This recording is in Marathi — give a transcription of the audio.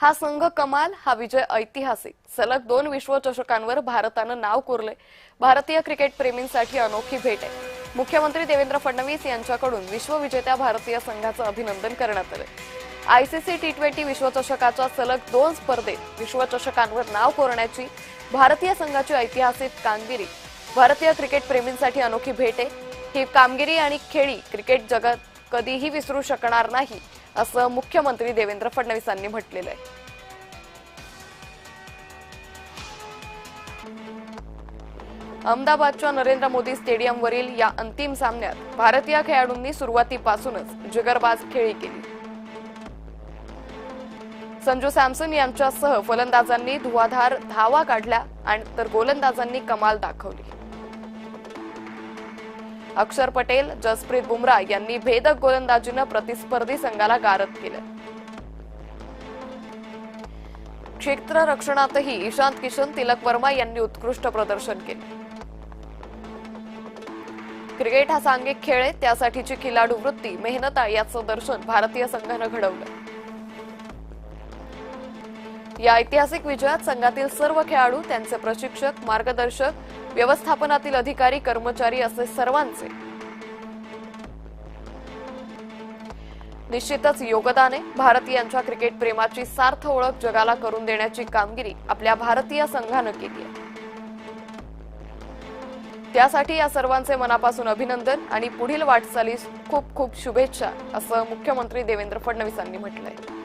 हा संघ कमाल, हा विजय ऐतिहासिक। सलग 2 विश्वचषकांवर भारतानं नाव कोरले। भारतीय क्रिकेट प्रेमींसाठी अनोखी भेट आहे। मुख्यमंत्री देवेंद्र फडणवीस यांच्याकडून विश्वविजेत्या भारतीय संघाचं अभिनंदन करण्यात आले। आयसीसी टी20 विश्वचषकाच्या सलग 2 स्पर्धेत विश्वचषकांवर नाव कोरण्याची भारतीय संघाची ऐतिहासिक कामगिरी भारतीय क्रिकेट प्रेमींसाठी अनोखी भेट आहे। ही कामगिरी आणि खेळी क्रिकेट जगत कधीही विसरू शकणार नाही, असं मुख्यमंत्री देवेंद्र फडणवीसांनी म्हटलेलं आहे। अहमदाबादच्या नरेंद्र मोदी स्टेडियमवरील या अंतिम सामन्यात भारतीय खेळाडूंनी सुरुवातीपासूनच जिगरबाज खेळी केली। संजू सॅमसन यांच्यासह फलंदाजांनी धुवाधार धावा काढल्या आणि तर गोलंदाजांनी कमाल दाखवली। अक्षर पटेल, जसप्रीत बुमराह यांनी भेदक गोलंदाजीनं प्रतिस्पर्धी संघाला गारद केलं। क्षेत्ररक्षणातही ईशांत किशन, तिलक वर्मा यांनी उत्कृष्ट प्रदर्शन केले। क्रिकेट हा सांघिक खेळ आहे, त्यासाठीची खिलाडू वृत्ती, मेहनत याचं दर्शन भारतीय संघानं घडवलं। या ऐतिहासिक विजयात संघातील सर्व खेळाडू, त्यांचे प्रशिक्षक, मार्गदर्शक, व्यवस्थापनातील अधिकारी, कर्मचारी असे सर्वांचे निश्चितच योगदान आहे। भारतीयांच्या क्रिकेट प्रेमाची सार्थ ओळख जगाला करून देण्याची कामगिरी आपल्या भारतीय संघानं केली आहे। त्यासाठी या सर्वांचे मनापासून अभिनंदन आणि पुढील वाटचालीस खूप खूप शुभेच्छा, असं मुख्यमंत्री देवेंद्र फडणवीसांनी म्हटलंय।